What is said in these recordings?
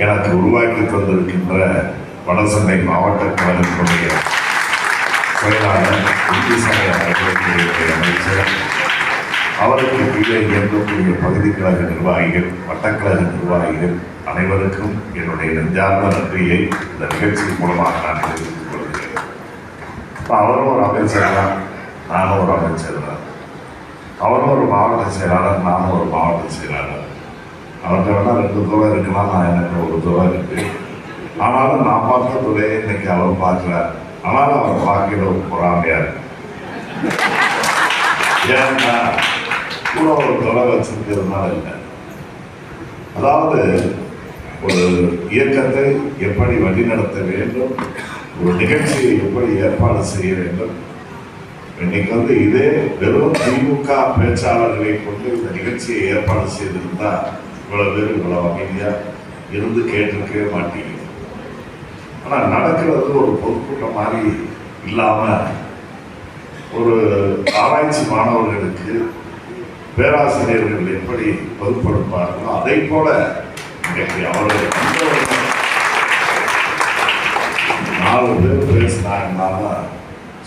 எனக்கு உருவாக்கி தந்திருக்கின்ற வடசென்னை மாவட்ட கழகத்தினுடைய செயலாளர் இந்து சமய அறநிலையத்துறை அமைச்சர், அவருக்கு கீழே இயங்கக்கூடிய பகுதி கழக நிர்வாகிகள், வட்டக்கழக நிர்வாகிகள் அனைவருக்கும் என்னுடைய நெஞ்சார்ந்த நன்றியை இந்த நிகழ்ச்சி மூலமாக நான் தெரிவித்துக் கொள்கிறேன். அவரும் ஒரு அமைச்சர் தான், நானும் ஒரு அமைச்சர் தான். அவரும் ஒரு மாவட்ட செயலாளர், நானும் ஒரு மாவட்ட செயலாளர். அவர்கிட்ட வேணால் 2 தூரம் இருக்கலாம், நான் எனக்கு ஒரு தூரம் இருக்கு. ஆனாலும் நான் பார்த்த துறையை இன்னைக்கு அவர் பார்க்கிறார். ஆனாலும் அவர் பார்க்கிற ஒரு பொறாமையா இருக்கு. ஏன்னா கூட ஒரு துறை வச்சிருக்கிறதுனால இல்லை. அதாவது ஒரு இயக்கத்தை எப்படி வழிநடத்த வேண்டும், ஒரு நிகழ்ச்சியை எப்படி ஏற்பாடு செய்ய வேண்டும். இன்னைக்கு இதே வெறும் திமுக பேச்சாளர்களை கொண்டு இந்த நிகழ்ச்சியை ஏற்பாடு செய்திருந்தா இவ்வளவு பேர் இவ்வளவு அமைதியா இருந்து கேட்டிருக்கவே மாட்டீங்க. ஆனா நடக்கிறது ஒரு பொதுக்கூட்டம் மாதிரி இல்லாம ஒரு ஆராய்ச்சி மாணவர்களுக்கு பேராசிரியர்கள் எப்படி வகுப்படுப்பார்களோ அதை போல இன்னைக்கு அவர்கள் 4 பேர் பேசினாங்கன்னா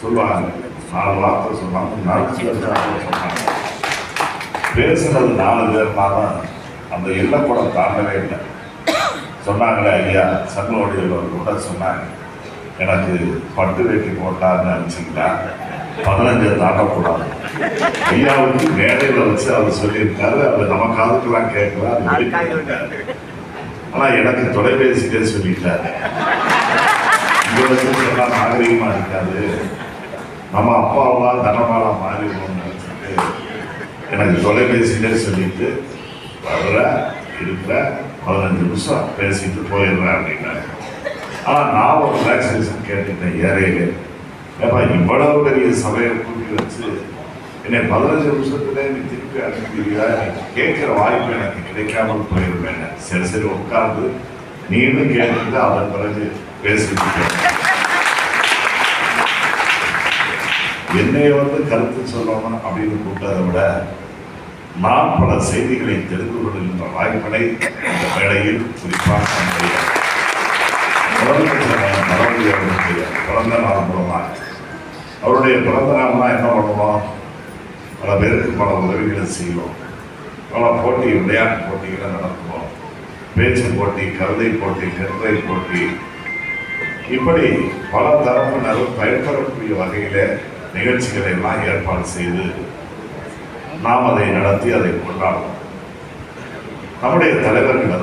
சொல்லுவாங்க, 4 வார்த்தை சொன்னாங்க, சொன்னாங்க. பேசுனது 4 பேர்னாலும் அந்த எல்லப்படம் தாண்டவே இல்லை. சொன்னாங்களே ஐயா சங்கோடியில் கூட சொன்னாங்க, எனக்கு பட்டு வேட்டி போட்டான்னு நினச்சிங்களா, 15 தாண்டக்கூடாது. ஐயாவுக்கு மேடையில் வச்சு அவர் சொல்லியிருக்காரு. அது நம்ம காதுக்கெல்லாம் கேட்கலாம். ஆனால் எனக்கு தொலைபேசியிலே சொல்லிட்டாரு. இங்கே வச்சு சொன்னால் நாகரிகமா இருக்காது, நம்ம அப்பாவா தனமாலா மாறிடுவோம்னு நினச்சிட்டு எனக்கு தொலைபேசியிலே சொல்லிட்டு வர்ற இருக்கிற 15 நிமிஷம் பேசிட்டு போயிடுறேன் அப்படின்னாரு. ஆனால் நான் ஒரு ரிலாக்ஸேஷன் கேட்டுட்டேன் ஏறையிலே. ஏப்பா இவ்வளவு பெரிய சபையை கூட்டி வச்சு என்னை 15 நிமிஷத்துல நீ திருப்பி அனுப்பிடுவீங்க, கேட்கிற வாய்ப்பு எனக்கு கிடைக்காமல் போயிருப்பேன். சரி சரி உட்கார்ந்து நீனு கேட்டுட்டு அதன் பிறகு பேசிட்டு என்னை கருத்து சொல்லணும் அப்படின்னு கூப்பிட்டதை விட நான் பல செய்திகளை தெரிந்து கொள்கின்ற வாய்ப்பினை இந்த வேளையில் குறிப்பாக பிறந்த நாள் மூலமாக அவருடைய பிறந்த நாள்னா என்ன பண்ணுவோம், பல பேருக்கு பல உதவிகளை செய்வோம், பல போட்டி விளையாட்டு போட்டிகளை நடத்துவோம், பேச்சு போட்டி, கவிதை போட்டி, கட்டுரை போட்டி, இப்படி பல தரப்பினரும் பயன்பெறக்கூடிய வகையில நிகழ்ச்சிகளை எல்லாம் ஏற்பாடு செய்து நாம் அதை நடத்தி அதை கொண்டாடுவோம். நம்முடைய தலைவர்கள்